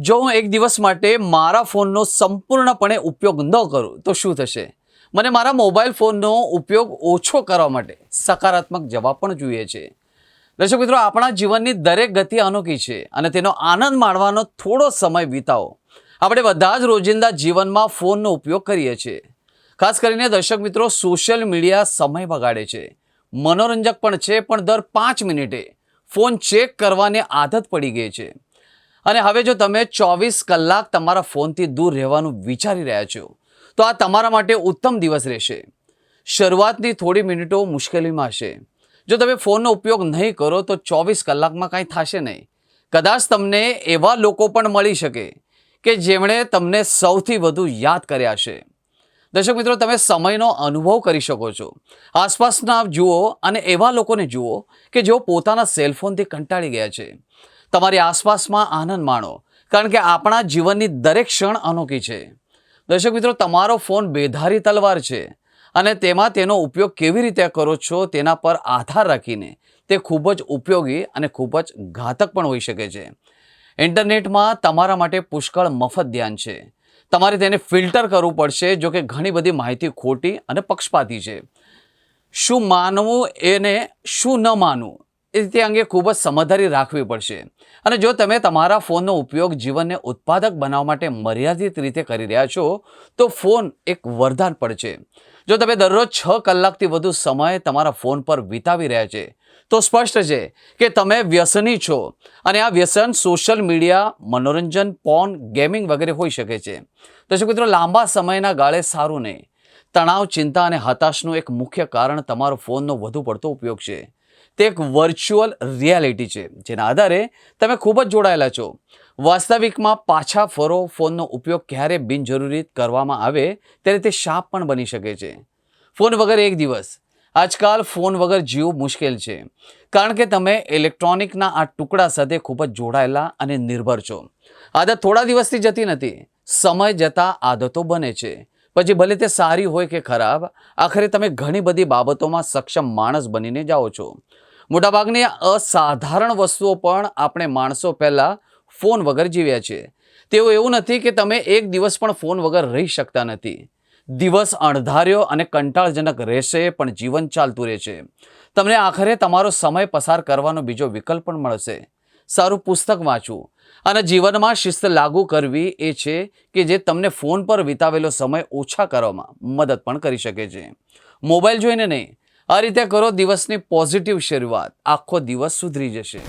જો હું એક દિવસ માટે મારા ફોનનો સંપૂર્ણપણે ઉપયોગ ન કરું તો શું થશે? મને મારા મોબાઈલ ફોનનો ઉપયોગ ઓછો કરવા માટે સકારાત્મક જવાબ પણ જોઈએ છે. દર્શક મિત્રો, આપણા જીવનની દરેક ગતિ અનોખી છે અને તેનો આનંદ માણવાનો થોડો સમય વિતાવો. આપણે બધા જ રોજિંદા જીવનમાં ફોનનો ઉપયોગ કરીએ છીએ. ખાસ કરીને દર્શક મિત્રો, સોશિયલ મીડિયા સમય બગાડે છે, મનોરંજક પણ છે, પણ દર 5 મિનિટે ફોન ચેક કરવાની આદત પડી ગઈ છે. અને હવે જો તમે 24 કલાક તમારા ફોનથી દૂર રહેવાનું વિચારી રહ્યા છો તો આ તમારા માટે ઉત્તમ દિવસ રહેશે. શરૂઆતની થોડી મિનિટો મુશ્કેલીમાં હશે. જો તમે ફોનનો ઉપયોગ નહીં કરો તો 24 કલાકમાં કાંઈ થશે નહીં. કદાચ તમને એવા લોકો પણ મળી શકે કે જેમણે તમને સૌથી વધુ યાદ કર્યા છે. દર્શક મિત્રો, તમે સમયનો અનુભવ કરી શકો છો. આસપાસના જુઓ અને એવા લોકોને જુઓ કે જેઓ પોતાના સેલફોનથી કંટાળી ગયા છે. તમારી આસપાસમાં આનંદ માણો, કારણ કે આપણા જીવનની દરેક ક્ષણ અનોખી છે. દર્શક મિત્રો, તમારો ફોન બેધારી તલવાર છે અને તેમાં તેનો ઉપયોગ કેવી રીતે કરો છો તેના પર આધાર રાખીને તે ખૂબ જ ઉપયોગી અને ખૂબ જ ઘાતક પણ હોઈ શકે છે. ઇન્ટરનેટમાં તમારા માટે પુષ્કળ મફત ધ્યાન છે. તમારે તેને ફિલ્ટર કરવું પડશે. જો કે ઘણી બધી માહિતી ખોટી અને પક્ષપાતી છે. શું માનવું એને શું ન માનવું તે અંગે ખૂબ જ સમજદારી રાખવી પડશે. અને જો તમે તમારા ફોનનો ઉપયોગ જીવનને ઉત્પાદક બનાવવા માટે મર્યાદિત રીતે કરી રહ્યા છો તો ફોન એક વરદાન પણ છે. જો તમે દરરોજ 6 કલાકથી વધુ સમય તમારા ફોન પર વિતાવી રહ્યા છે તો સ્પષ્ટ છે કે તમે વ્યસની છો. અને આ વ્યસન સોશિયલ મીડિયા, મનોરંજન, પોર્ન, ગેમિંગ વગેરે હોઈ શકે છે. દર્શક મિત્રો, લાંબા સમયના ગાળે સારું નહીં. તણાવ, ચિંતા અને હતાશનું એક મુખ્ય કારણ તમારો ફોનનો વધુ પડતો ઉપયોગ છે. તે એક વર્ચ્યુઅલ રિયાલિટી છે જેના આધારે તમે ખૂબ જ જોડાયેલા છો. વાસ્તવિકમાં પાછા ફરો. ફોનનો ઉપયોગ ક્યારે બિનજરૂરી કરવામાં આવે ત્યારે તે શાપ પણ બની શકે છે. ફોન વગર એક દિવસ. આજકાલ ફોન વગર જીવવું મુશ્કેલ છે, કારણ કે તમે ઇલેક્ટ્રોનિકના આ ટુકડા સાથે ખૂબ જ જોડાયેલા અને નિર્ભર છો. આદત થોડા દિવસથી જતી નથી. સમય જતાં આદતો બને છે. પછી ભલે તે સારી હોય કે ખરાબ, આખરે તમે ઘણી બધી બાબતોમાં સક્ષમ માણસ બનીને જાઓ છો. મોટાભાગની અસાધારણ વસ્તુઓ પણ આપણે માણસો પહેલાં ફોન વગર જીવ્યા છે. તેવું એવું નથી કે તમે એક દિવસ પણ ફોન વગર રહી શકતા નથી. દિવસ અણધાર્યો અને કંટાળજનક રહેશે, પણ જીવન ચાલતું રહે છે. તમને આખરે તમારો સમય પસાર કરવાનો બીજો વિકલ્પ પણ મળશે. સારું પુસ્તક વાંચવું અને જીવનમાં શિસ્ત લાગુ કરવી એ છે કે જે તમને ફોન પર વિતાવેલો સમય ઓછા કરવામાં મદદ પણ કરી શકે છે. મોબાઈલ જોઈને નહીં, આ રીતે કરો દિવસની પોઝિટિવ શરૂઆત. આખો દિવસ સુધરી જશે.